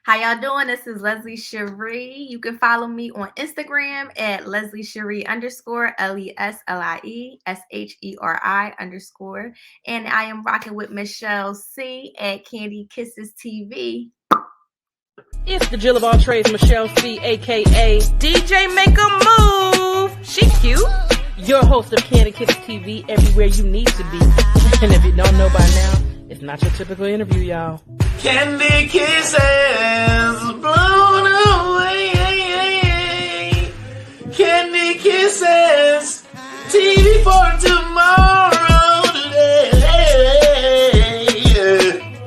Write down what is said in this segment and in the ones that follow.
How y'all doing? This is Leslie Sheri. You can follow me on Instagram at Leslie Sheri _ LeslieSheri_. And I am rocking with Michelle C at Kandid Kisses TV. It's the Jill of all trades, Michelle C, aka DJ Make a Move. She cute. Your host of Kandid Kisses TV, everywhere you need to be. And if you don't know by now, it's not your typical interview, y'all. Kandid Kisses blown away. Kandid Kisses TV for tomorrow today.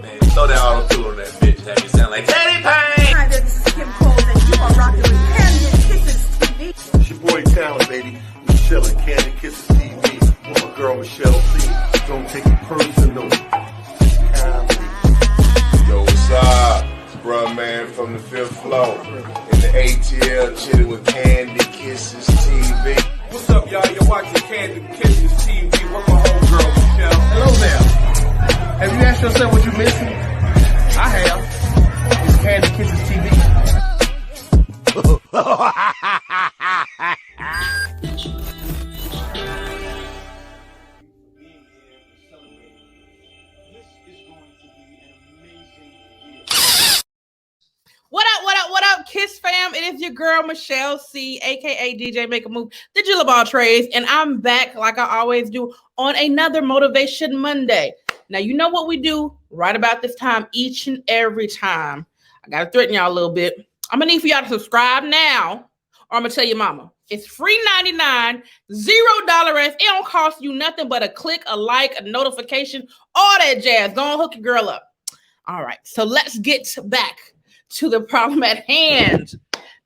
Man, throw that auto-tune on that bitch. Have you sound like Teddy Payne. Hi there, this is Kim Cole, and you are rocking with Kandid Kisses TV. It's your boy Talent, baby. Michelle and Kandid Kisses TV with my girl Michelle C. Don't take it personal. Yo, what's up? It's Bruh Man from the 5th floor. In the ATL, chilling with Kandid Kisses TV. What's up, y'all? You're watching Kandid Kisses TV with my homegirl, Michelle. Hello there. Have you asked yourself what you're missing? I have. It's Kandid Kisses TV. What up, Kiss fam? It is your girl, Michelle C, aka DJ Make a Move, the Jill of all trades, and I'm back like I always do on another Motivation Monday. Now, you know what we do right about this time each and every time. I got to threaten y'all a little bit. I'm going to need for y'all to subscribe now, or I'm going to tell your mama. It's free 99, $0. It don't cost you nothing but a click, a like, a notification, all that jazz. Go on, hook your girl up. All right, so let's get back to the problem at hand.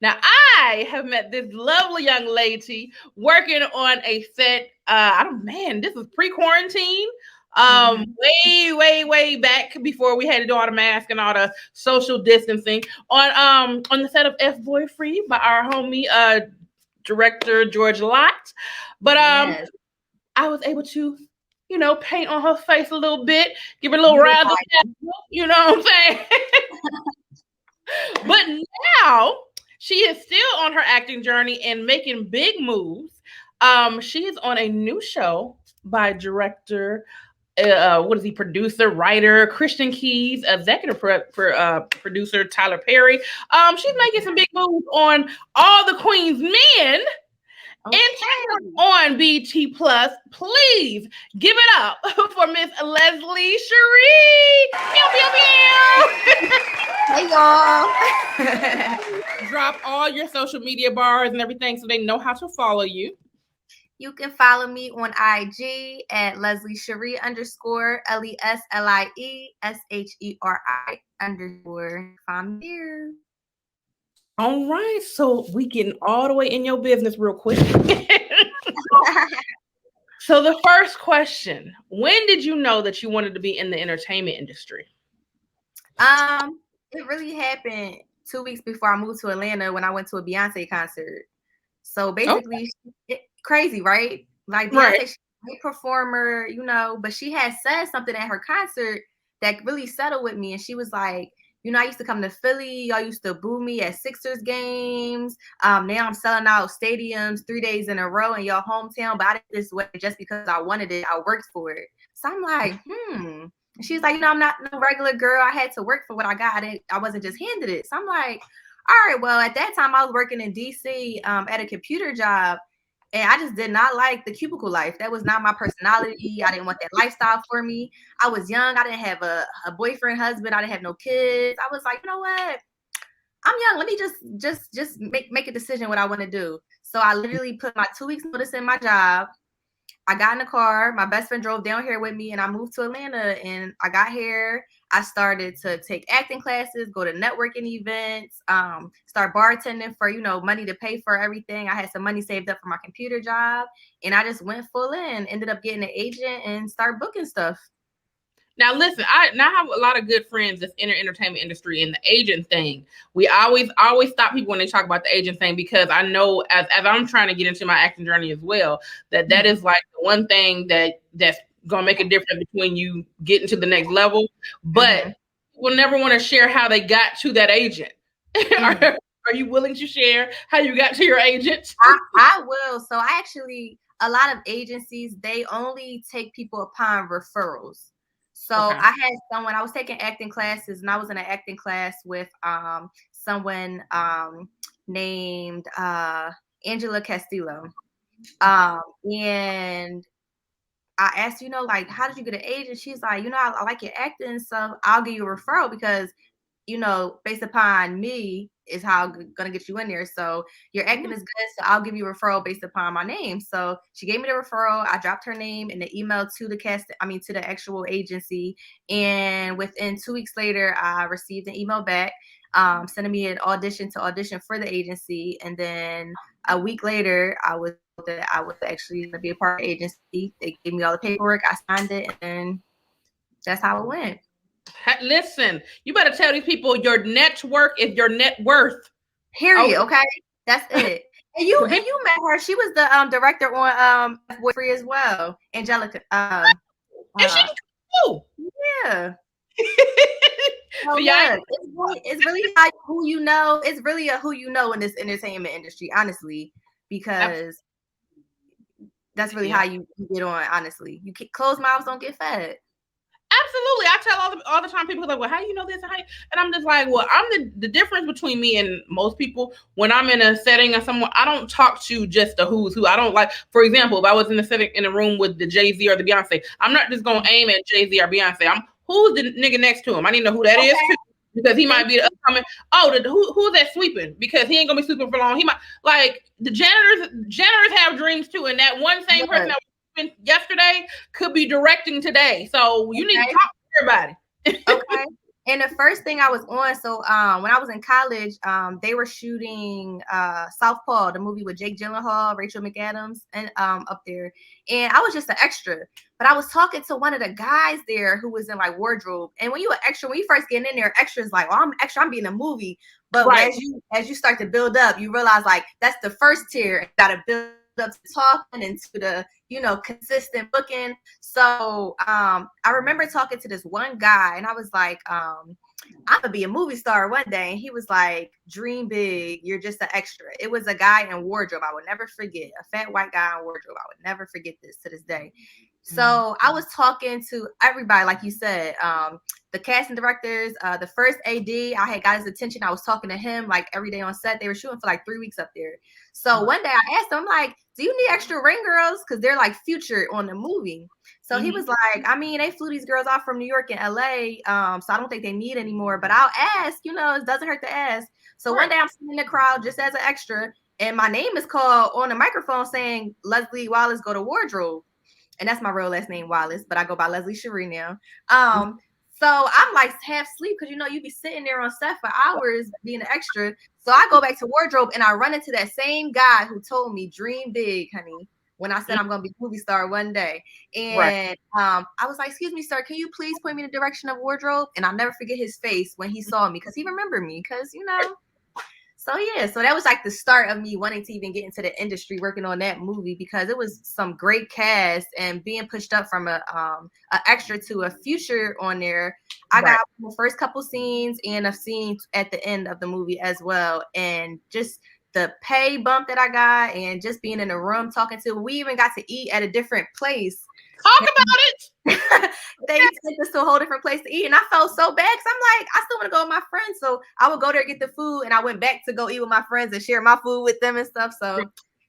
Now, I have met this lovely young lady working on a set. This was pre-quarantine. Way back before we had to do all the mask and all the social distancing on the set of F Boy Free by our homie director George Lott. But yes. I was able to, paint on her face a little bit, give her a little razzle, you know what I'm saying? But now she is still on her acting journey and making big moves. She is on a new show by director, producer, writer, Christian Keys, executive producer, Tyler Perry. She's making some big moves on All the Queen's Men. Okay. And on BT Plus, please give it up for Miss Leslie Sheri. Pew, pew, pew. Hey, y'all. Drop all your social media bars and everything so they know how to follow you. You can follow me on IG at Leslie Sheri _ LeslieSheri I'm here. All right, so we getting all the way in your business real quick. So the first question, when did you know that you wanted to be in the entertainment industry? It really happened 2 weeks before I moved to Atlanta when I went to a Beyonce concert. So basically, crazy, right? Like Beyonce, she's a great performer, but she had said something at her concert that really settled with me. And she was like, I used to come to Philly. Y'all used to boo me at Sixers games. Now I'm selling out stadiums 3 days in a row in your hometown, but I did this way just because I wanted it. I worked for it. So I'm like, And she's like, I'm not no regular girl. I had to work for what I got. I wasn't just handed it. So I'm like, all right, well, at that time I was working in DC at a computer job. And I just did not like the cubicle life. That was not my personality. I didn't want that lifestyle for me. I was young. I didn't have a boyfriend, husband. I didn't have no kids. I was like, you know what? I'm young. Let me just make a decision what I want to do. So I literally put my 2 weeks notice in my job. I got in the car. My best friend drove down here with me, and I moved to Atlanta. And I got here. I started to take acting classes, go to networking events, start bartending for, money to pay for everything. I had some money saved up for my computer job, and I just went full in, ended up getting an agent and start booking stuff. Now, listen, I have a lot of good friends that's in the entertainment industry and the agent thing. We always stop people when they talk about the agent thing, because I know as I'm trying to get into my acting journey as well, that is like the one thing that's going to make a difference between you getting to the next level. But will never want to share how they got to that agent. Are you willing to share how you got to your agent? I will. So I actually, a lot of agencies, they only take people upon referrals. So Okay. I had someone, I was taking acting classes, and I was in an acting class with someone named Angela Castillo. And I asked, like, how did you get an agent? She's like, I like your acting, so I'll give you a referral because, based upon me is how I'm gonna get you in there. So your acting is good, so I'll give you a referral based upon my name. So she gave me the referral. I dropped her name in the email to to the actual agency. And within 2 weeks later, I received an email back, sending me an audition for the agency. And then a week later, I was actually going to be a part of the agency. They gave me all the paperwork. I signed it, and that's how it went. Listen, you better tell these people your network is your net worth. Period. Okay, that's it. And you met her. She was the director on Boy Free as well, Angelica. And she cool. Yeah. So yeah, it's really like who you know. It's really a who you know in this entertainment industry, honestly, because that's really how you get on. Honestly, you closed mouths don't get fed. Absolutely. I tell all the time, people are like, well, how do you know this? And I'm just like, well, I'm the difference between me and most people. When I'm in a setting of someone, I don't talk to just the who's who. I don't like, for example, if I was in a setting in a room with the Jay-Z or the Beyonce, I'm not just going to aim at Jay-Z or Beyonce. Who's the nigga next to him? I need to know who that is too, because he might be the upcoming. Who's that sweeping? Because he ain't gonna be sweeping for long. He might, like, the janitors have dreams too, and that one same person that yesterday could be directing today. So you need to talk to everybody. Okay. And the first thing I was on, so when I was in college, they were shooting Southpaw, the movie with Jake Gyllenhaal, Rachel McAdams, and up there. And I was just an extra. But I was talking to one of the guys there who was in like wardrobe. And when you an extra, when you first get in there, extras like, well, I'm extra, I'm being a movie. But as you start to build up, you realize like that's the first tier. You gotta build up to talking and to the consistent booking. So I remember talking to this one guy, and I was like, I'm gonna be a movie star one day. And he was like, dream big, you're just an extra. It was a guy in wardrobe. I would never forget, a fat white guy in wardrobe. I would never forget this to this day. So I was talking to everybody, like you said, the casting directors, the first AD, I had got his attention. I was talking to him like every day on set. They were shooting for like 3 weeks up there. So one day I asked him, I'm like, do you need extra ring girls? Because they're like featured on the movie. So he was like, I mean, they flew these girls out from New York and LA. So I don't think they need anymore, but I'll ask, it doesn't hurt to ask. So one day I'm sitting in the crowd just as an extra, and my name is called on the microphone saying, Leslie Wallace, go to wardrobe. And that's my real last name, Wallace, but I go by Leslie Sheri now. So I'm like half asleep because you be sitting there on set for hours being an extra. So I go back to wardrobe and I run into that same guy who told me dream big, honey, when I said I'm gonna be a movie star one day. And I was like, excuse me, sir, can you please point me in the direction of wardrobe? And I'll never forget his face when he saw me because he remembered me because So yeah, so that was like the start of me wanting to even get into the industry, working on that movie because it was some great cast and being pushed up from a extra to a future on there. I got the first couple scenes and a scene at the end of the movie as well, and just the pay bump that I got, and just being in a room talking to. We even got to eat at a different place. Talk about it. They took us to a whole different place to eat, and I felt so bad because I'm like, I still want to go with my friends, so I would go there and get the food, and I went back to go eat with my friends and share my food with them and stuff. So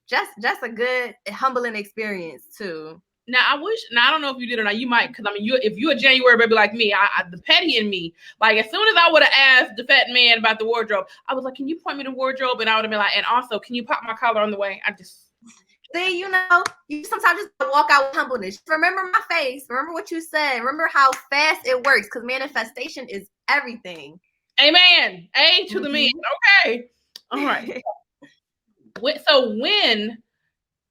just a good humbling experience too. Now I don't know if you did or not. You might, because I mean, if you're a January baby like me, the petty in me, like as soon as I would have asked the fat man about the wardrobe, I was like, can you point me to wardrobe? And I would have been like, and also, can you pop my collar on the way? See, you sometimes just walk out with humbleness. Remember my face. Remember what you said. Remember how fast it works, because manifestation is everything. Amen. A to the men. Okay. All right. So when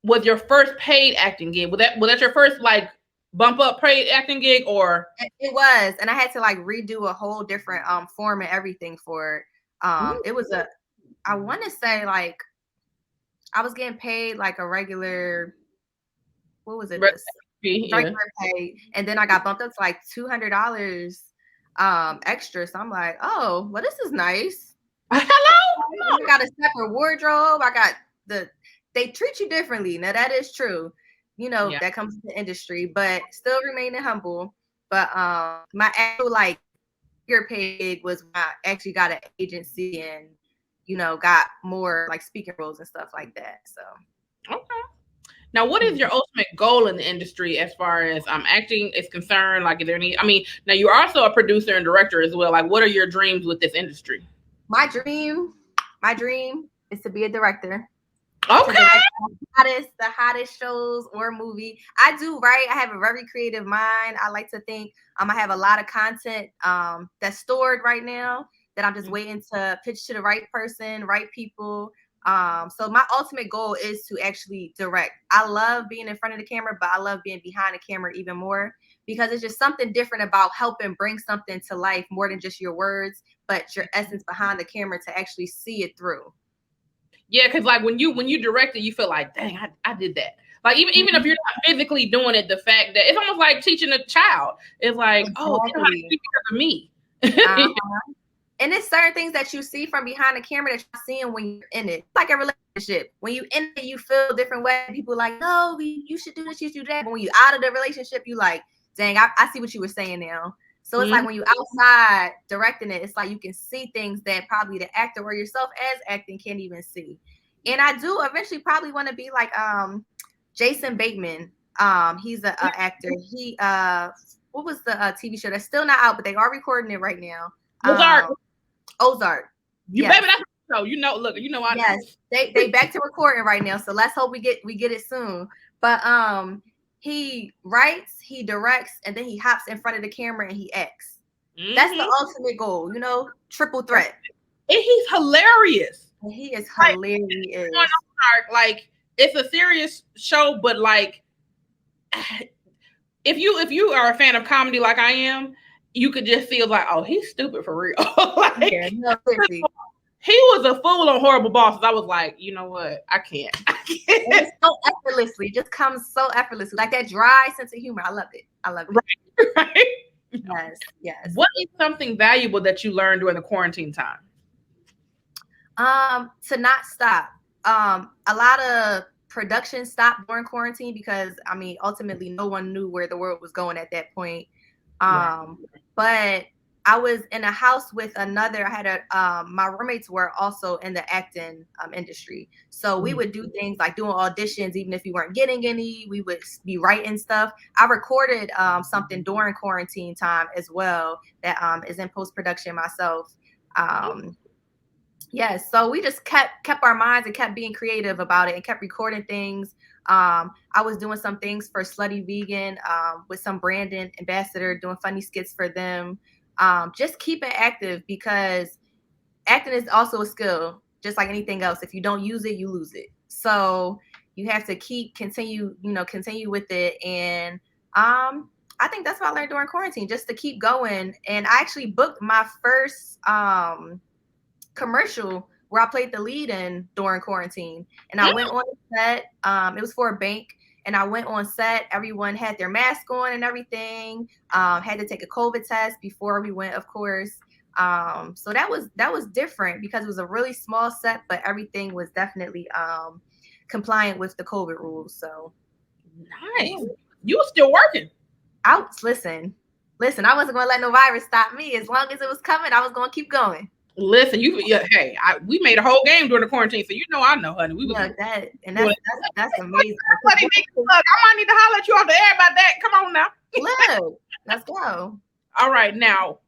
was your first paid acting gig? Was that your first like bump up paid acting gig, or? It was, and I had to like redo a whole different form and everything for it. It was I want to say like I was getting paid like a regular, what was it? Regular pay, and then I got bumped up to like $200 extra. So I'm like, oh, well, this is nice. Hello? I got a separate wardrobe. I got they treat you differently. Now that is true. You know, Yeah. that comes with the industry, but still remaining humble. But my actual like bigger pay was when I actually got an agency and, you know, got more like speaking roles and stuff like that. So Okay. Now, what is your ultimate goal in the industry as far as acting is concerned? Like, is there any? I mean, now you're also a producer and director as well. Like, what are your dreams with this industry? my dream is to be a director. Okay. To direct the hottest shows or movie. I do write. I have a very creative mind. I like to think I have a lot of content that's stored right now that I'm just waiting to pitch to the right person, right people. So my ultimate goal is to actually direct. I love being in front of the camera, but I love being behind the camera even more because it's just something different about helping bring something to life more than just your words, but your essence behind the camera to actually see it through. Yeah, because like when you direct it, you feel like, dang, I did that. Like even if you're not physically doing it, the fact that it's almost like teaching a child. It's like, oh, you know how to do because of me. And it's certain things that you see from behind the camera that you're seeing when you're in it. It's like a relationship. When you in it, you feel a different way. People are like, no, you should do this, you should do that. But when you out of the relationship, you like, dang, I see what you were saying now. So it's like when you outside directing it, it's like you can see things that probably the actor or yourself as acting can't even see. And I do eventually probably want to be like Jason Bateman. He's an actor. He what was the TV show that's still not out, but they are recording it right now. Ozark. You baby, that's so you know. Look, you know I. Yes, they back to recording right now. So let's hope we get it soon. But he writes, he directs, and then he hops in front of the camera and he acts. That's the ultimate goal, you know, triple threat. And he's hilarious. And he is hilarious. Like it's a serious show, but like if you are a fan of comedy like I am, you could just feel like, oh, he's stupid for real. Like, yeah, no, seriously. He was a fool on Horrible Bosses. I was like, you know what? I can't. It's so effortlessly. It just comes so effortlessly. Like that dry sense of humor. I love it. Right. Yes. What is something valuable that you learned during the quarantine time? To not stop. A lot of production stopped during quarantine because I mean, ultimately no one knew where the world was going at that point. But I was in a house with another. I had my roommates were also in the acting industry. So we would do things like doing auditions, even if we weren't getting any, we would be writing stuff. I recorded something during quarantine time as well that is in post-production myself. Yes, so we just kept our minds and kept being creative about it and kept recording things. I was doing some things for Slutty Vegan with some branding ambassador, doing funny skits for them. Just keeping active because acting is also a skill, just like anything else. If you don't use it, you lose it. So you have to continue with it. And I think that's what I learned during quarantine, just to keep going. And I actually booked my first commercial where I played the lead in during quarantine. And I went on set. It was for a bank. And I went on set. Everyone had their mask on and everything. Had to take a COVID test before we went, of course. So that was different because it was a really small set, but everything was definitely compliant with the COVID rules. So nice. You were still working. Listen. I wasn't gonna let no virus stop me. As long as it was coming, I was gonna keep going. Listen, we made a whole game during the quarantine, so you know I know, honey. We was that's amazing. Look, I might need to holler at you off the air about that. Come on now. Look, let's go. All right, now,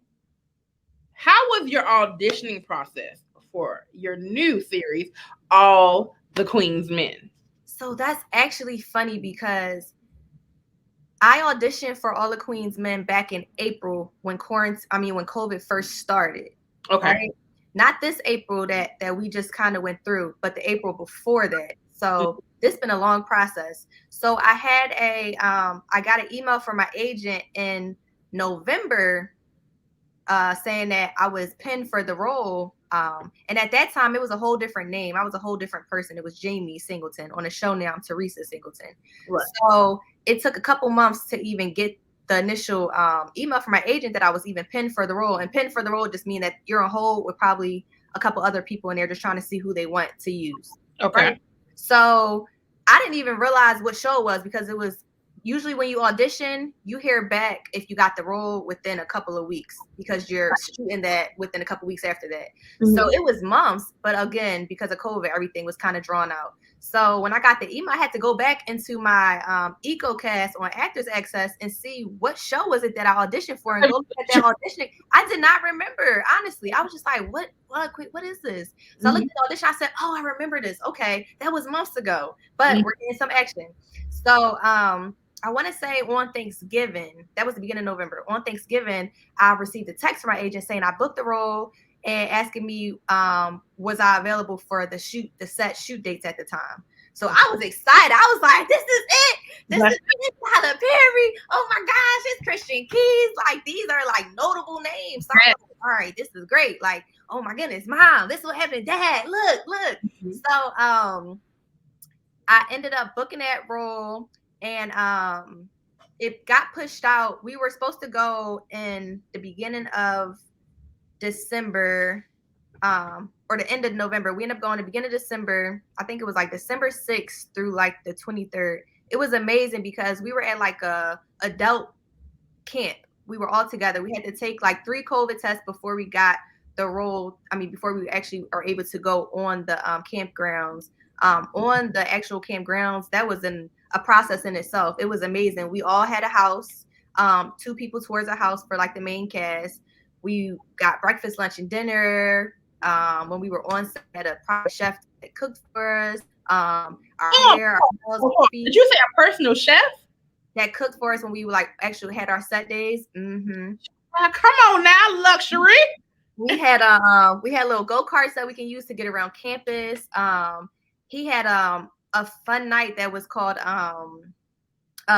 how was your auditioning process for your new series, All the Queen's Men? So that's actually funny because I auditioned for All the Queen's Men back in April when COVID first started. Okay. Right? Not this April that we just kind of went through, but the April before that. So it's been a long process. So I had I got an email from my agent in November saying that I was pinned for the role. And at that time, it was a whole different name. I was a whole different person. It was Jamie Singleton. On the show now, I'm Teresa Singleton. Right. So it took a couple months to even get the initial email from my agent that I was even pinned for the role. And pinned for the role just mean that you're on hold with probably a couple other people in there just trying to see who they want to use. Okay. Right? So I didn't even realize what show it was, because it was usually when you audition, you hear back if you got the role within a couple of weeks, because you're shooting that within a couple of weeks after that. Mm-hmm. So it was months, but again, because of COVID, everything was kind of drawn out. So when I got the email, I had to go back into my EcoCast on Actors Access and see what show was it that I auditioned for, and go look at that audition. I did not remember, honestly. I was just like, what is this? So I looked at the audition. I said, oh, I remember this. Okay, that was months ago, but we're getting some action. So I want to say on Thanksgiving, that was the beginning of November. On Thanksgiving, I received a text from my agent saying I booked the role and asking me, was I available for the set shoot dates at the time. So I was excited. I was like, this is it. This is Tyler Perry. Oh my gosh, it's Christian Keys. Like, these are like notable names. So I was like, all right, this is great. Like, oh my goodness, Mom, this is what happened. Dad, look. Mm-hmm. So I ended up booking that role, and it got pushed out. We were supposed to go in the beginning of December, or the end of November. We ended up going the beginning of December. I think it was like December 6th through like the 23rd. It was amazing because we were at like a adult camp. We were all together. We had to take like 3 COVID tests before we got the role. I mean, before we actually are able to go on the campgrounds. On the actual campgrounds, that was a process in itself. It was amazing. We all had a house, 2 people towards a house for like the main cast. We got breakfast, lunch, and dinner. When we were on set, had a private chef that cooked for us. Our hair, our did you say a personal chef that cooked for us when we like actually had our set days? Mm-hmm. Come on now, luxury. We had little go-karts that we can use to get around campus. He had a fun night that was called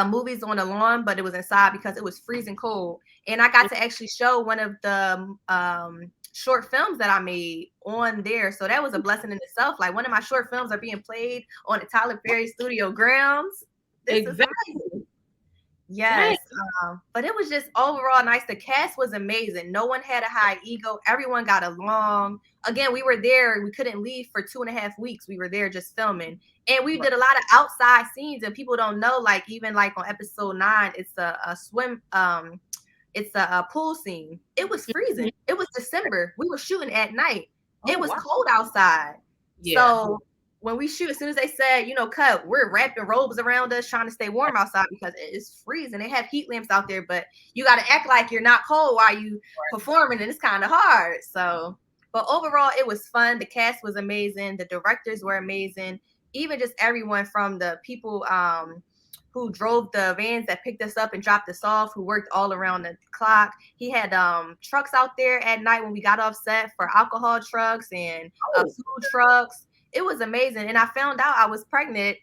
Movies on the Lawn, but it was inside because it was freezing cold. And I got to actually show one of the short films that I made on there. So that was a blessing in itself. Like, one of my short films are being played on the Tyler Perry studio grounds. This is amazing. Yes. But it was just overall nice. The cast was amazing. No one had a high ego. Everyone got along. Again, we were there. We couldn't leave for 2.5 weeks. We were there just filming. And we did a lot of outside scenes, and people don't know, like, even like on episode 9, it's a swim, it's a pool scene. It was freezing. It was December. We were shooting at night. It was cold outside. Yeah. So when we shoot, as soon as they said, cut, we're wrapping robes around us trying to stay warm outside because it is freezing. They have heat lamps out there, but you got to act like you're not cold while you performing, and it's kind of hard. So, but overall, it was fun. The cast was amazing. The directors were amazing. Even just everyone from the people who drove the vans that picked us up and dropped us off, who worked all around the clock. He had trucks out there at night when we got off set for alcohol trucks and food trucks. It was amazing. And I found out I was pregnant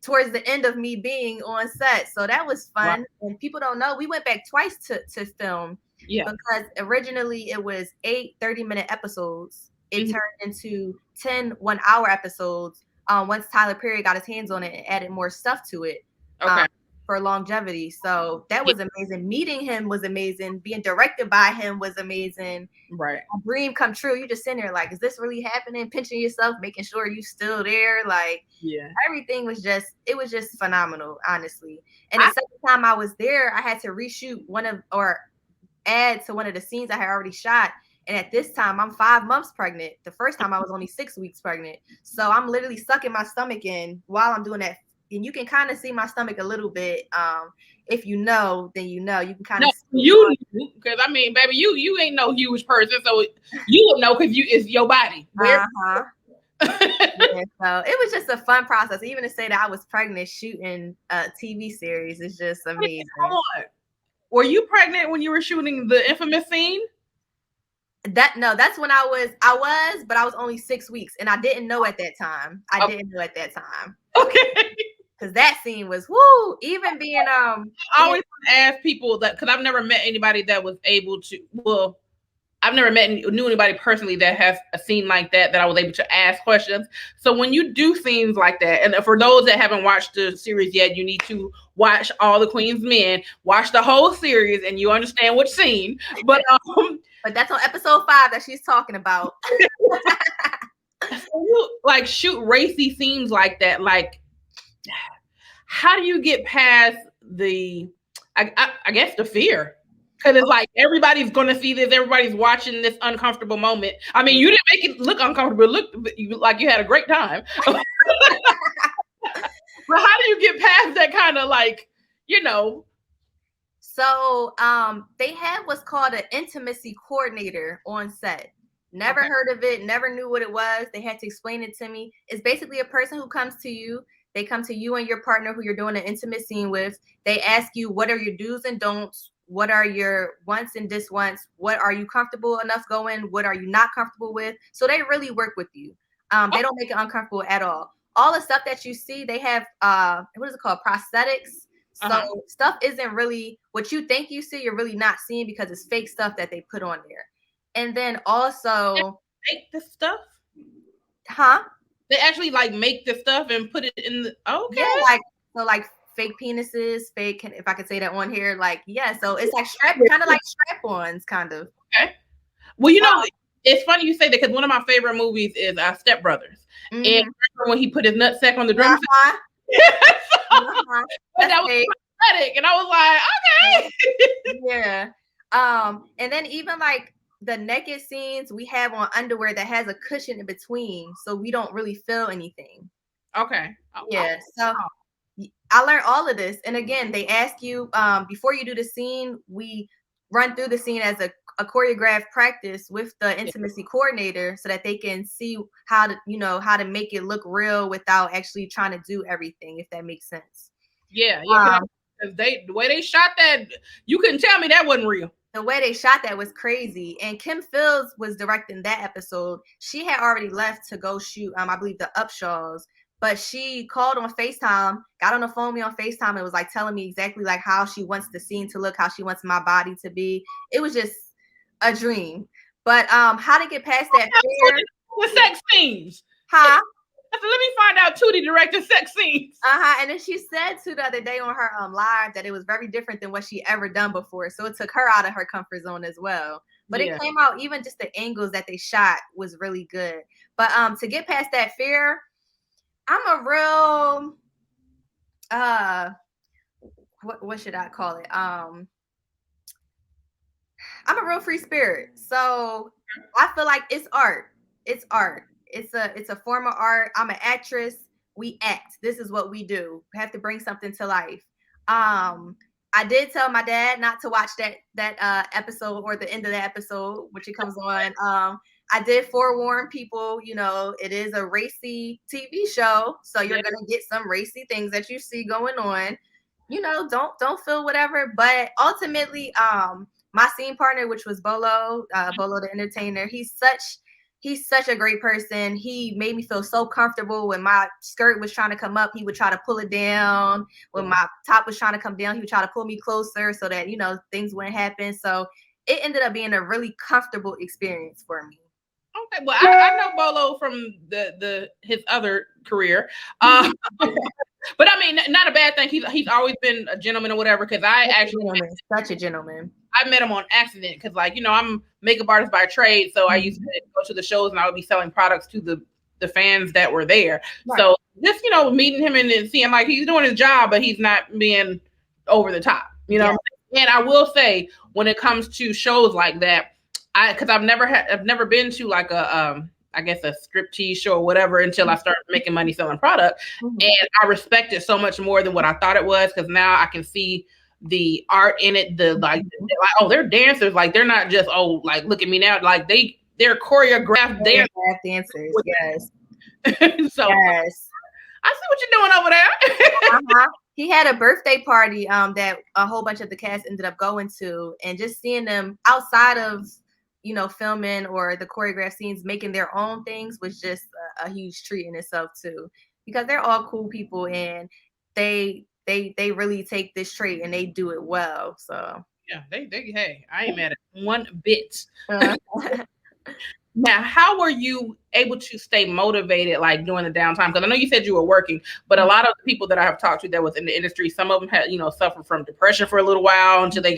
towards the end of me being on set. So that was fun. Wow. And people don't know, we went back twice to film. Yeah. Because originally it was 8 30-minute episodes. It turned into 10 1-hour episodes once Tyler Perry got his hands on it and added more stuff to it. Okay. For longevity. So that was amazing. Meeting him was amazing. Being directed by him was amazing. Right. A dream come true. You just sitting there like, is this really happening? Pinching yourself, making sure you still there. Like, everything was just phenomenal, honestly. And the second time I was there, I had to reshoot add to one of the scenes I had already shot. And at this time, I'm 5 months pregnant. The first time I was only 6 weeks pregnant. So I'm literally sucking my stomach in while I'm doing that. And you can kind of see my stomach a little bit. If you know, then you know. You can kind of because I mean, baby, you ain't no huge person, so you will know because it's your body. Yeah, so it was just a fun process. Even to say that I was pregnant shooting a TV series is just amazing. Come on. Were you pregnant when you were shooting the infamous scene? That's when I was, but I was only 6 weeks, and I didn't know at that time. Okay. Because that scene was woo. Even being I always ask people that, because I've never met anybody that was able to. Well, I've never knew anybody personally that has a scene like that I was able to ask questions. So when you do scenes like that, and for those that haven't watched the series yet, you need to watch All the Queen's Men, watch the whole series, and you understand which scene. But that's on episode 5 that she's talking about. So you like shoot racy scenes like that. Like, how do you get past the, I guess, the fear? Because it's like everybody's going to see this. Everybody's watching this uncomfortable moment. I mean, you didn't make it look uncomfortable. Look like you had a great time. But how do you get past that kind of like, So they had what's called an intimacy coordinator on set. Never heard of it. Never knew what it was. They had to explain it to me. It's basically a person who comes to you. They come to you and your partner who you're doing an intimate scene with. They ask you, what are your do's and don'ts? What are your wants and diswants? What are you comfortable enough going? What are you not comfortable with? So they really work with you. They don't make it uncomfortable at all. All the stuff that you see, they have, what is it called? Prosthetics. So stuff isn't really what you think you see. You're really not seeing because it's fake stuff that they put on there. And then also make the stuff. They actually like make the stuff and put it in the like fake penises, fake, if I could say that on here, like so it's like kind of like strap-ons, kind of. Okay. Well, it's funny you say that because one of my favorite movies is Step Brothers, and remember when he put his nutsack on the drum set? That was pathetic, and I was like, okay. Yeah. And then even like the naked scenes we have on underwear that has a cushion in between, so we don't really feel anything. Okay. Yeah. So I learned all of this, and again, they ask you before you do the scene. We run through the scene as a choreographed practice with the intimacy coordinator, so that they can see how to make it look real without actually trying to do everything. If that makes sense. Yeah. The way they shot that, you couldn't tell me that wasn't real. The way they shot that was crazy. And Kim Fields was directing that episode. She had already left to go shoot, I believe, the Upshaws. But she called on FaceTime, got on the phone with me on FaceTime, and was like telling me exactly like how she wants the scene to look, how she wants my body to be. It was just a dream. But how to get past that fear with sex scenes. Let me find out Tootie directed sex scenes. And then she said to the other day on her live that it was very different than what she ever done before. So it took her out of her comfort zone as well. But it came out, even just the angles that they shot was really good. But to get past that fear, I'm a real what should I call it? I'm a real free spirit. So I feel like it's art. It's art. It's a form of art. I'm an actress. We act. This is what we do. We have to bring something to life. I did tell my dad not to watch that episode or the end of the episode, which it comes on. I did forewarn people, it is a racy TV show, so you're gonna get some racy things that you see going on. Don't feel whatever. But ultimately, my scene partner, which was Bolo the entertainer, he's such a great person. He made me feel so comfortable. When my skirt was trying to come up, he would try to pull it down. When my top was trying to come down, he would try to pull me closer so that, things wouldn't happen. So it ended up being a really comfortable experience for me. Okay, well, I know Bolo from his other career. But I mean, not a bad thing. He's always been a gentleman or whatever, because such a gentleman. I met him on accident because, I'm a makeup artist by trade, so I used to go to the shows and I would be selling products to the fans that were there. Right. So just meeting him and seeing he's doing his job, but he's not being over the top, And I will say, when it comes to shows like that, because I've never been to I guess a striptease show or whatever until I started making money selling product. Mm-hmm. And I respect it so much more than what I thought it was, because now I can see the art in it, they're dancers. They're not just, look at me now. They're choreographed dancers. Yes. So yes. I see what you're doing over there. He had a birthday party that a whole bunch of the cast ended up going to, and just seeing them outside of filming or the choreographed scenes, making their own things was just a huge treat in itself too, because they're all cool people and they really take this trait and they do it well. So Yeah, hey, I ain't mad at one bit. Uh, Now, how were you able to stay motivated like during the downtime? Because I know you said you were working, but a lot of the people that I have talked to that was in the industry, some of them had, suffered from depression for a little while until they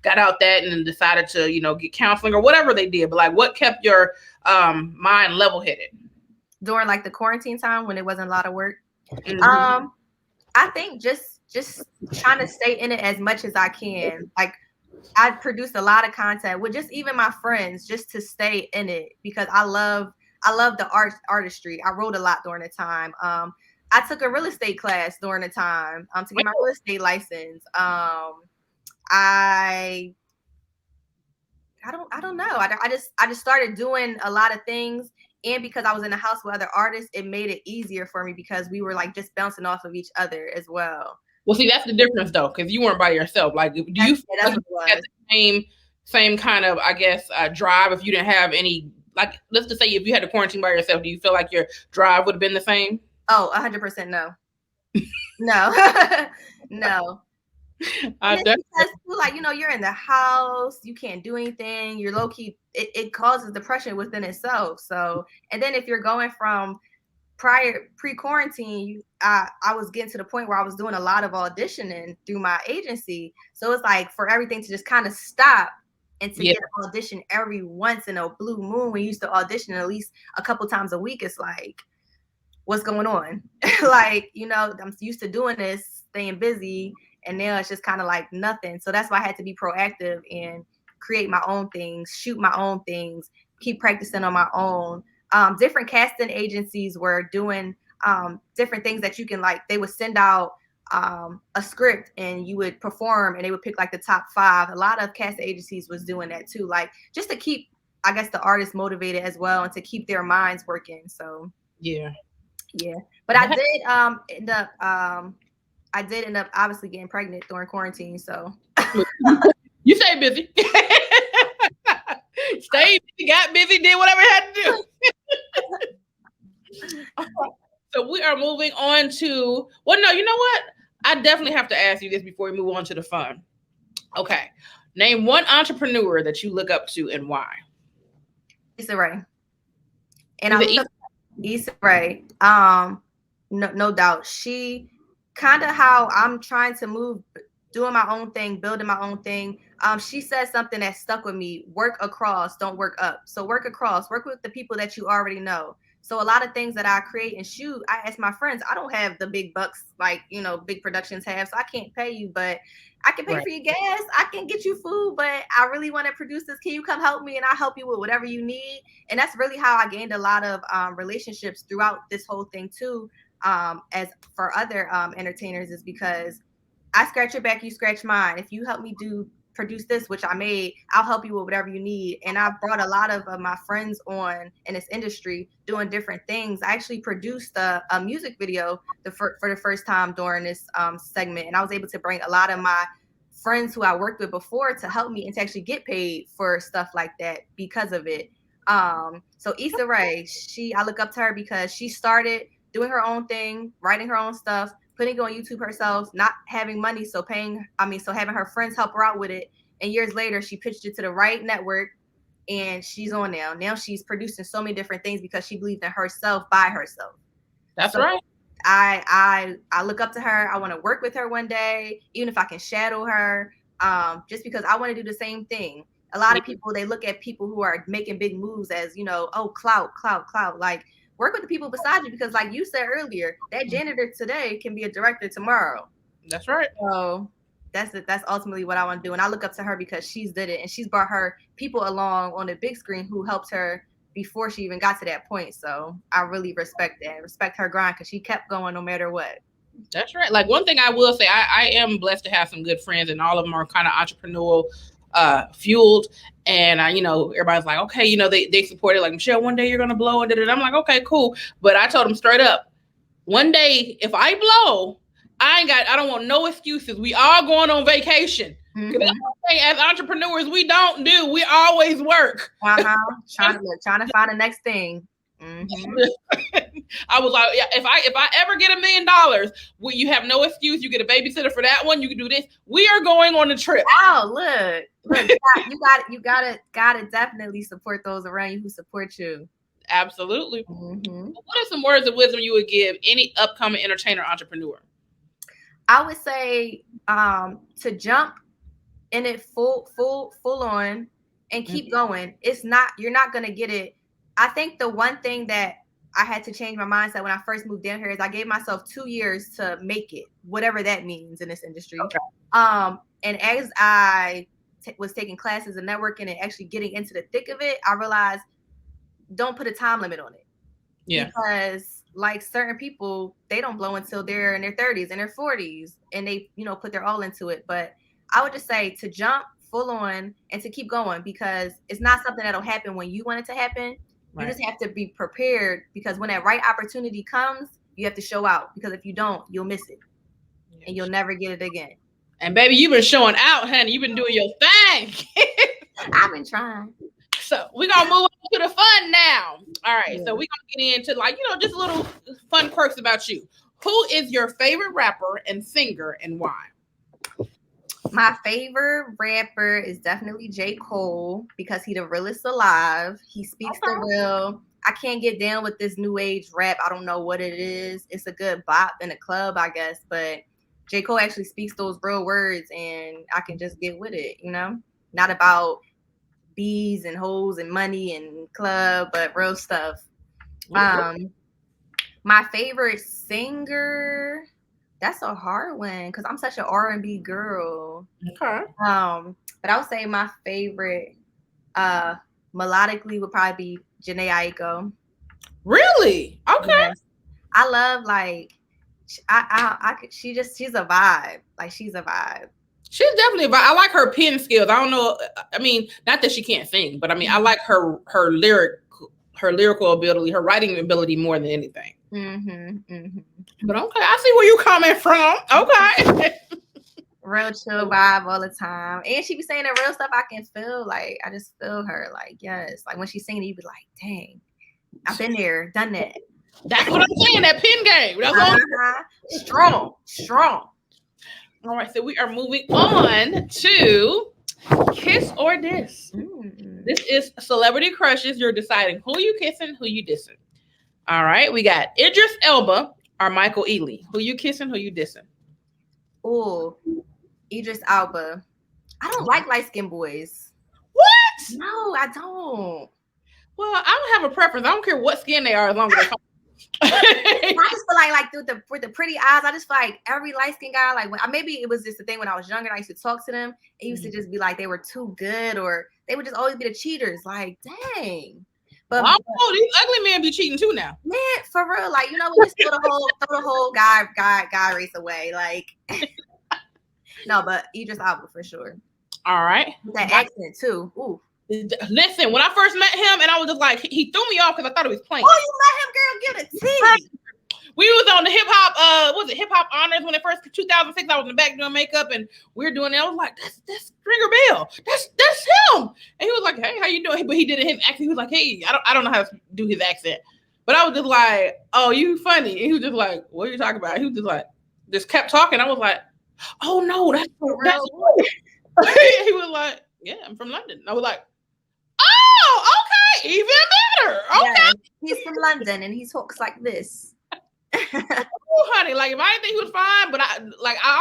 got out that and then decided to, get counseling or whatever they did. But like, what kept your mind level-headed? During like the quarantine time when it wasn't a lot of work. Mm-hmm. I think just trying to stay in it as much as I can. Like I produced a lot of content with just even my friends just to stay in it because I love the artistry. I wrote a lot during the time. I took a real estate class during the time to get my real estate license. I don't know. I just started doing a lot of things, and because I was in the house with other artists, it made it easier for me because we were like just bouncing off of each other as well. Well, see, that's the difference though, because you weren't by yourself. Like, do you feel like you had the same kind of, I guess, drive if you didn't have any? Like, let's just say if you had to quarantine by yourself, do you feel like your drive would have been the same? Oh, 100% no. No, no. Because like you're in the house, you can't do anything. You're low key. It causes depression within itself. So, and then if you're going from pre-quarantine, I was getting to the point where I was doing a lot of auditioning through my agency. So it's like for everything to just kind of stop and to get an audition every once in a blue moon when you used to audition at least a couple times a week, it's like, what's going on? Like, I'm used to doing this, staying busy, and now it's just kind of like nothing. So that's why I had to be proactive and create my own things, shoot my own things, keep practicing on my own. Different casting agencies were doing different things that you can like. They would send out a script and you would perform and they would pick like the top 5. A lot of casting agencies was doing that too, like just to keep, I guess, the artists motivated as well and to keep their minds working. So yeah. But I did end up obviously getting pregnant during quarantine. So you stay busy. Stay busy, got busy, did whatever you had to do. So we are moving on to, well, no, you know what? I definitely have to ask you this before we move on to the fun. Okay. Name one entrepreneur that you look up to and why. Issa Rae. And Issa Rae. No doubt. She kind of how I'm trying to move, doing my own thing, building my own thing. She said something that stuck with me: work across, don't work up. So work across, work with the people that you already know. So a lot of things that I create and shoot, I ask my friends, I don't have the big bucks like, big productions have, so I can't pay you, but I can pay for your gas. I can get you food, but I really want to produce this. Can you come help me? And I'll help you with whatever you need. And that's really how I gained a lot of relationships throughout this whole thing too. As for other entertainers, is because I scratch your back, you scratch mine. If you help me produce this, which I made, I'll help you with whatever you need. And I brought a lot of my friends on in this industry doing different things. I actually produced a music video for the first time during this segment. And I was able to bring a lot of my friends who I worked with before to help me and to actually get paid for stuff like that because of it. So Issa Rae, I look up to her because she started doing her own thing, writing her own stuff, putting it on YouTube herself, not having money, so having her friends help her out with it. And years later, she pitched it to the right network, and she's on now. Now she's producing so many different things because she believed in herself by herself. That's right. I look up to her. I want to work with her one day, even if I can shadow her, just because I want to do the same thing. A lot of people, they look at people who are making big moves as, clout. Like, work with the people beside you because, like you said earlier, that janitor today can be a director tomorrow. That's right. So that's ultimately what I want to do. And I look up to her because she's did it and she's brought her people along on the big screen who helped her before she even got to that point. So I really respect that. Respect her grind because she kept going no matter what. That's right. Like, one thing I will say, I am blessed to have some good friends, and all of them are kind of entrepreneurial fueled. And everybody's like, okay, they support it. Like, Michelle, one day you're gonna blow, and I'm like, okay, cool. But I told them straight up, one day if I blow, I don't want no excuses. We all going on vacation. Mm-hmm. That's one thing as entrepreneurs we don't do. We always work. Trying to find the next thing. I was like, yeah, if I ever get $1 million, well, you have no excuse. You get a babysitter for that one. You can do this. We are going on a trip. Oh, look, you gotta definitely support those around you who support you. Absolutely. What are some words of wisdom you would give any upcoming entertainer entrepreneur? I would say to jump in it full on and keep going. You're not gonna get it. I think the one thing that I had to change my mindset when I first moved down here is I gave myself 2 years to make it, whatever that means in this industry. Okay. And as I was taking classes and networking and actually getting into the thick of it, I realized don't put a time limit on it. Yeah. Because like certain people, they don't blow until they're in their 30s and their 40s and they, put their all into it. But I would just say to jump full on and to keep going because it's not something that'll happen when you want it to happen. You just have to be prepared because when that right opportunity comes, you have to show out because if you don't, you'll miss it and you'll never get it again. And baby, you've been showing out, honey. You've been doing your thing. I've been trying. So we're going to move on to the fun now. All right. So we're going to get into just little fun quirks about you. Who is your favorite rapper and singer and why? My favorite rapper is definitely J. Cole because he the realest alive. He speaks the real. I can't get down with this new age rap. I don't know what it is. It's a good bop in a club, I guess. But J. Cole actually speaks those real words and I can just get with it, Not about bees and hoes and money and club, but real stuff. My favorite singer... That's a hard one because I'm such an R&B girl. Okay. But I would say my favorite melodically would probably be Jhené Aiko. Really? Okay. Yes. I love she's a vibe. Like she's a vibe. She's definitely a vibe. I like her pen skills. I don't know. I mean, not that she can't sing, but I mean, I like her lyrical ability, her writing ability more than anything. But okay, I see where you coming from. Okay. Real chill vibe all the time. And she be saying the real stuff I can feel. Like, I just feel her. Like, yes. Like, when she's singing, you be like, dang, I've been there, done that. That's what I'm saying, that pen game. That's Strong. All right, so we are moving on to Kiss or Diss. This is Celebrity Crushes. You're deciding who you kissing, who you dissing. All right, we got Idris Elba or Michael Ealy. Who you kissing, who you dissing? Oh, Idris Elba. I don't like light-skinned boys. What? No, I don't. Well, I don't have a preference. I don't care what skin they are as long as they're fine. I just feel like with the pretty eyes, I just feel like every light-skinned guy, like maybe it was just the thing when I was younger and I used to talk to them, it used to just be like they were too good or they would just always be the cheaters. Like, dang. But these ugly men be cheating too now. Man, for real, like we just throw the whole guy race away. Like, no, but Idris Elba for sure. All right, that accent too. Ooh. Listen, when I first met him, and I was just like, he threw me off because I thought he was playing. Oh, you let him, girl, give it tea. We was on the hip hop honors when it first 2006. I was in the back doing makeup, and we were doing it. I was like, that's Stringer Bell. That's him. And he was like, hey, how you doing? But he did his accent. He was like, hey, I don't know how to do his accent. But I was just like, oh, you funny. And he was just like, what are you talking about? He was just like, just kept talking. I was like, oh no, that's real. He was like, yeah, I'm from London. I was like, oh, okay, even better. Okay, yes, he's from London and he talks like this. Oh, honey, like if I didn't think he was fine, but I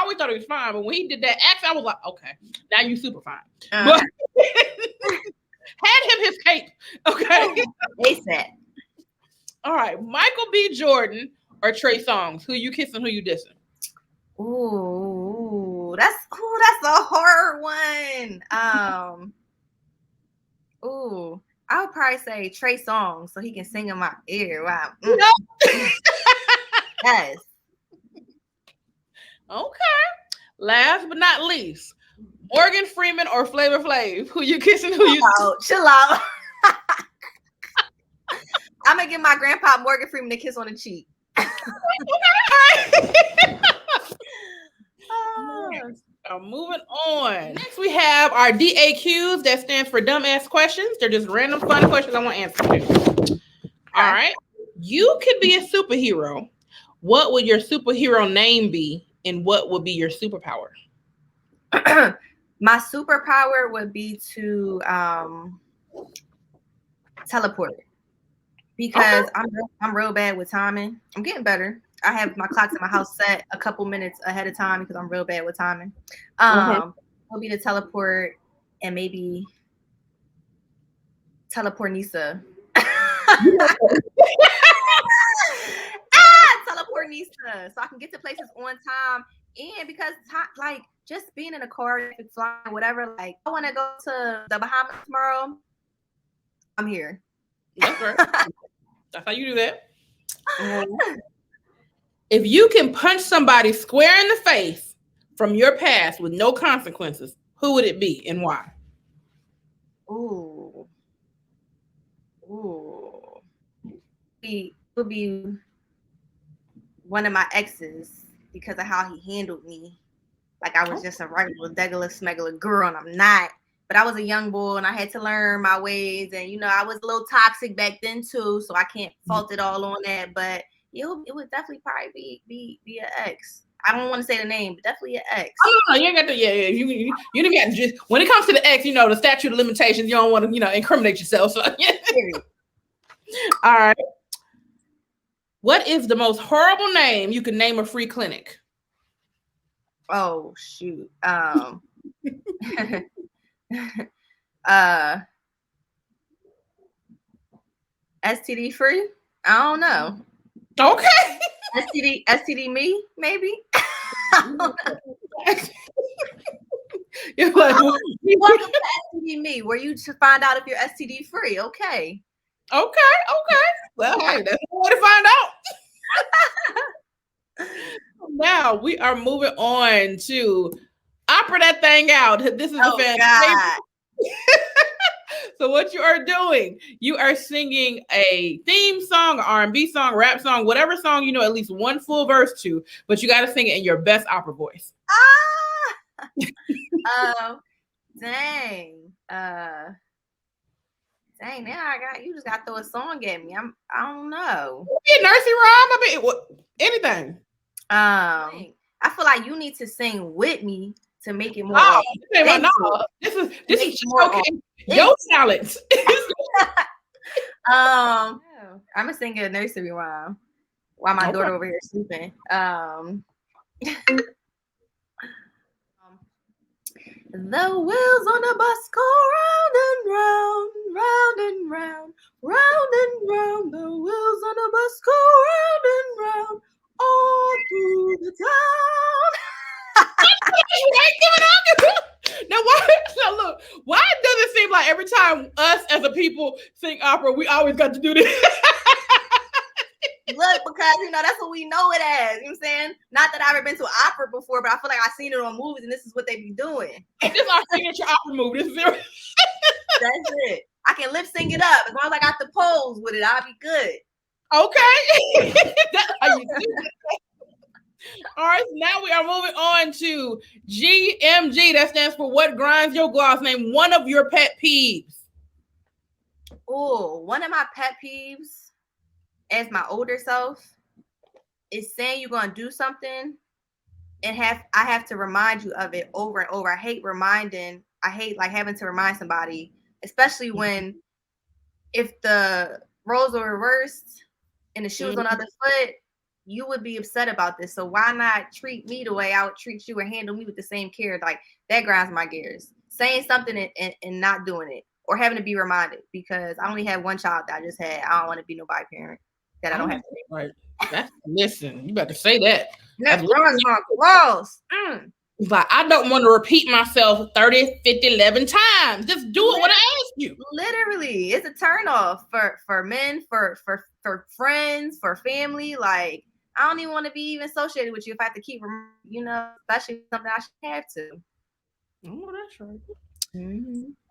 always thought he was fine. But when he did that accent, I was like, okay, now you super fine. But had him his cape, okay. ASAP. All right, Michael B. Jordan or Trey Songz? Who you kissing? Who you dissing? Ooh, that's a hard one. I would probably say Trey Songz so he can sing in my ear. Wow. No. Yes. Okay. Last but not least, Morgan Freeman or Flavor Flav? Who you kissing? Who you? Chill out. I'm gonna give my grandpa Morgan Freeman a kiss on the cheek. Moving on. Next, we have our DAQs. That stands for dumbass questions. They're just random fun questions I want answers to. All right. You could be a superhero. What would your superhero name be, and what would be your superpower? My superpower would be to teleport because I'm real bad with timing. I'm getting better. I have my clocks in my house set a couple minutes ahead of time because I'm real bad with timing. Would be to teleport and maybe teleport Nisa. Teleport Nisa, so I can get to places on time. And because like just being in a car, flying, whatever, like I want to go to the Bahamas tomorrow. I'm here. That's right. That's how you do that. If you can punch somebody square in the face from your past with no consequences, who would it be and why? Ooh. He would be one of my exes because of how he handled me. Like I was just a regular, degular, smegular girl, and I'm not. But I was a young boy, and I had to learn my ways. And I was a little toxic back then too, so I can't fault it all on that. But it would definitely probably be an ex. I don't want to say the name, but definitely an ex. Oh, no, you ain't got to. Yeah. You didn't got just when it comes to the ex, the statute of limitations. You don't want to, incriminate yourself. So, all right. What is the most horrible name you can name a free clinic? Oh shoot. STD free? I don't know. Okay. STD me, maybe. You're like, welcome to STD me, where you should find out if you're STD free. Okay. Well, hey, that's one way to find out. Now we are moving on to opera that thing out. This is a fantastic. So what you are doing, you are singing a theme song, R&B song, rap song, whatever song you know at least one full verse to, but you got to sing it in your best opera voice. Dang. Dang, now you just got to throw a song at me. I don't know. A nursery rhyme, anything. I feel like you need to sing with me to make it more. This is showcase your talents. I'm gonna sing a nursery rhyme while my daughter over here sleeping. The wheels on the bus go round and round, round and round, round and round. The wheels on the bus go round and round, all through the town. Now, look, why does it seem like every time us as a people sing opera, we always got to do this? Look, because that's what we know it as. You know what I'm saying? Not that I've ever been to opera before, but I feel like I've seen it on movies, and this is what they be doing. This is our signature opera move. This is it. That's it. I can lip sync it up as long as I got the pose with it. I'll be good. Okay. That's how you do it. All right, so now we are moving on to GMG. That stands for What Grinds Your Gloss. Name one of your pet peeves. Oh, one of my pet peeves as my older self is saying you're gonna do something and I have to remind you of it over and over. I hate like having to remind somebody, especially when if the roles are reversed and the shoe's on the other foot, you would be upset about this. So why not treat me the way I would treat you and handle me with the same care? Like that grinds my gears. Saying something and not doing it, or having to be reminded, because I only had one child that I just had. I don't want to be nobody parent that I don't have to be. Right. Listen, you better say that. That grinds my gloss. Like, I don't want to repeat myself 30, 50, 11 times. Just do it when I ask you. Literally, it's a turnoff for men, for friends, for family. Like, I don't even want to be even associated with you if I have to keep, especially something I should have to. Oh, that's right. Mm-hmm.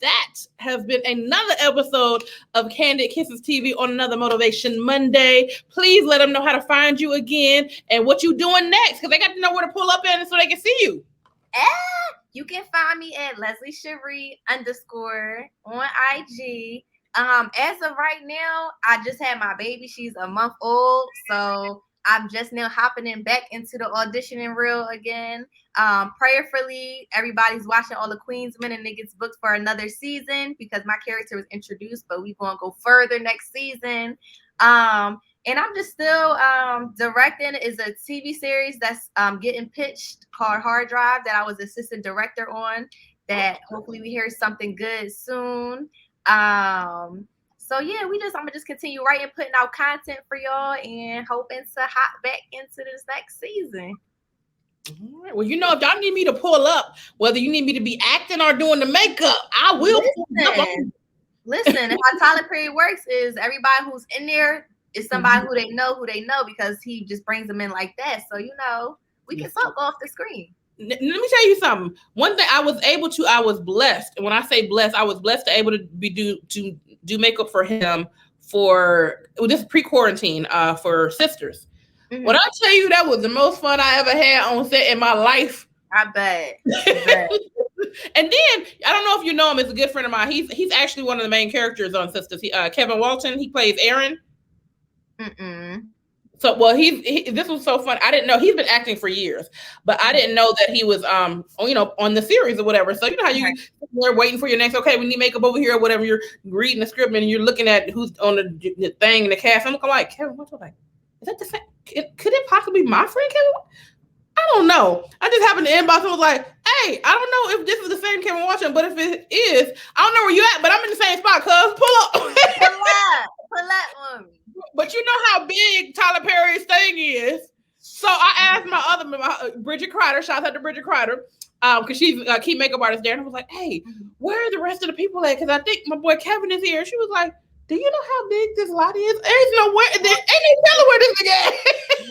that has been another episode of Kandid Kisses TV on another Motivation Monday. Please let them know how to find you again and what you doing next, because they got to know where to pull up in so they can see you. You can find me at Sheri _ on IG. As of right now, I just had my baby. She's a month old, so I'm just now hopping in back into the auditioning reel again. Prayerfully, everybody's watching all the Queensmen and it gets booked for another season because my character was introduced, but we're going to go further next season. And I'm just still directing. Is a TV series that's getting pitched called Hard Drive that I was assistant director on, that hopefully we hear something good soon. So yeah, I'm gonna just continue writing, putting out content for y'all, and hoping to hop back into this next season. All right. Well, if y'all need me to pull up, whether you need me to be acting or doing the makeup, I will. Listen, and how Tyler Perry works is everybody who's in there is somebody who they know, because he just brings them in like that. So we can talk off the screen. Let me tell you something. One thing I was blessed. And when I say blessed, I was blessed to able to do makeup for him for this pre-quarantine for Sisters. Mm-hmm. When I tell you that was the most fun I ever had on set in my life. I bet. And then I don't know if you know him. It's a good friend of mine. He's actually one of the main characters on Sisters. Kevin Walton. He plays Aaron. So, this was so fun. I didn't know he's been acting for years, but I didn't know that he was, on the series or whatever. So, how you're waiting for your next, okay, we need makeup over here or whatever. You're reading the script and you're looking at who's on the thing in the cast. I'm like, Kevin, what's like? Is that the same? Could it possibly be my friend Kevin? I don't know. I just happened to inbox and was like, hey, I don't know if this is the same Kevin Watson, but if it is, I don't know where you at, but I'm in the same spot, cuz. Pull up. Pull up on me. But you know how big Tyler Perry's thing is. So I asked my Bridget Kreider, shout out to Bridget Kreider, because she's a key makeup artist there. And I was like, hey, where are the rest of the people at? Because I think my boy Kevin is here. She was like, do you know how big this lot is? Ain't no telling where this is.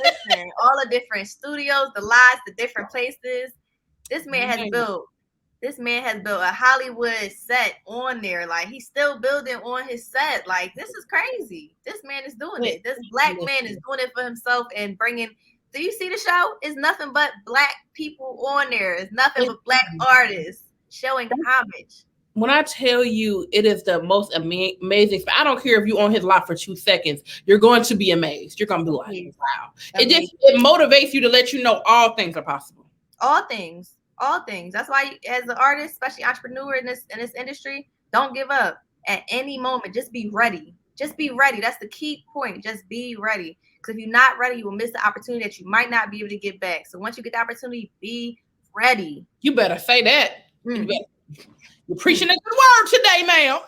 Listen, all the different studios, the lots, the different places. This man has built a Hollywood set on there. Like, he's still building on his set. Like, this is crazy. This man is doing it. This black man is doing it for himself and bringing. Do you see the show? It's nothing but black people on there. It's nothing but black artists showing homage. When I tell you it is the most amazing, I don't care if you're on his lot for 2 seconds, you're going to be amazed. You're going to be like, wow. It motivates you to let you know all things are possible. All things. That's why, as an artist, especially entrepreneur in this industry, don't give up at any moment. Just be ready. That's the key point. Just be ready. Because if you're not ready, you will miss the opportunity that you might not be able to get back. So once you get the opportunity, be ready. You better say that. Mm-hmm. You're preaching a good word today, ma'am.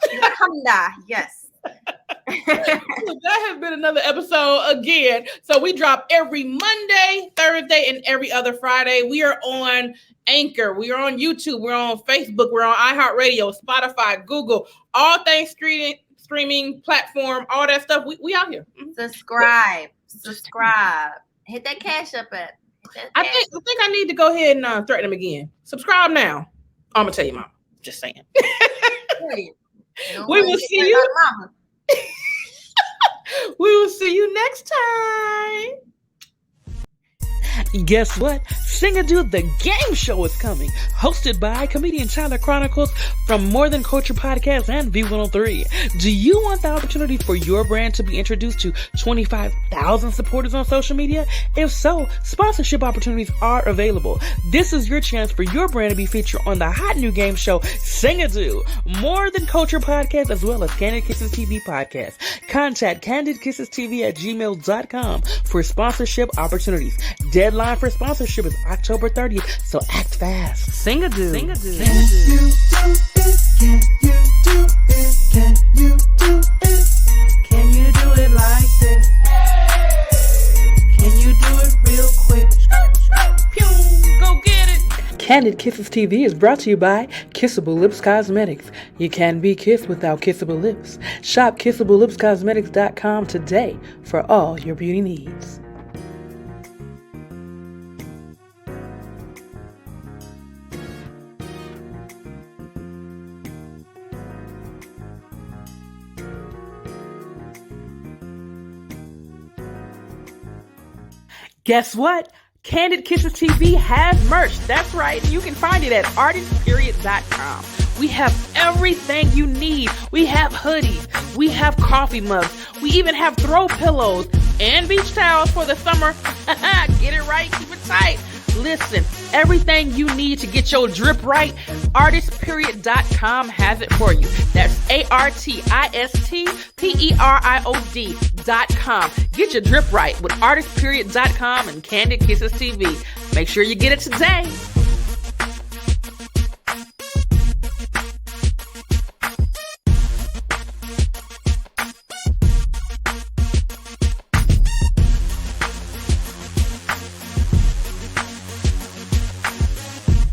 Yes. That has been another episode again. So we drop every Monday, Thursday, and every other Friday. We are on Anchor. We are on YouTube. We're on Facebook. We're on Iheartradio, Spotify, Google, all things streaming platform, all that stuff. We out here. Subscribe. Hit that cash up at. I think I need to go ahead and threaten them again. Subscribe now. I'm gonna tell you, Mom. Just saying. We will see you. We will see you next time. Guess what? Sing-a-Doo, the game show is coming. Hosted by comedian Tyler Chronicles from More Than Culture Podcast and V103. Do you want the opportunity for your brand to be introduced to 25,000 supporters on social media? If so, sponsorship opportunities are available. This is your chance for your brand to be featured on the hot new game show, Sing-a-Doo, More Than Culture Podcast, as well as Kandid Kisses TV Podcast. Contact KandidKissesTV@gmail.com for sponsorship opportunities. Deadline for sponsorship is October 30th, so act fast. Sing-a-Doo. Can you do it? Can you do it? Can you do it? Can you do it like this? Can you do it real quick? Go get it. Kandid Kisses TV is brought to you by Kissable Lips Cosmetics. You can be kissed without kissable lips. Shop KissableLipsCosmetics.com today for all your beauty needs. Guess what? Kandid Kisses TV has merch. That's right. You can find it at artistperiod.com. We have everything you need. We have hoodies. We have coffee mugs. We even have throw pillows and beach towels for the summer. Get it right. Keep it tight. Listen, everything you need to get your drip right, artistperiod.com has it for you. That's artistperiod.com. Get your drip right with artistperiod.com and Kandid Kisses TV. Make sure you get it today.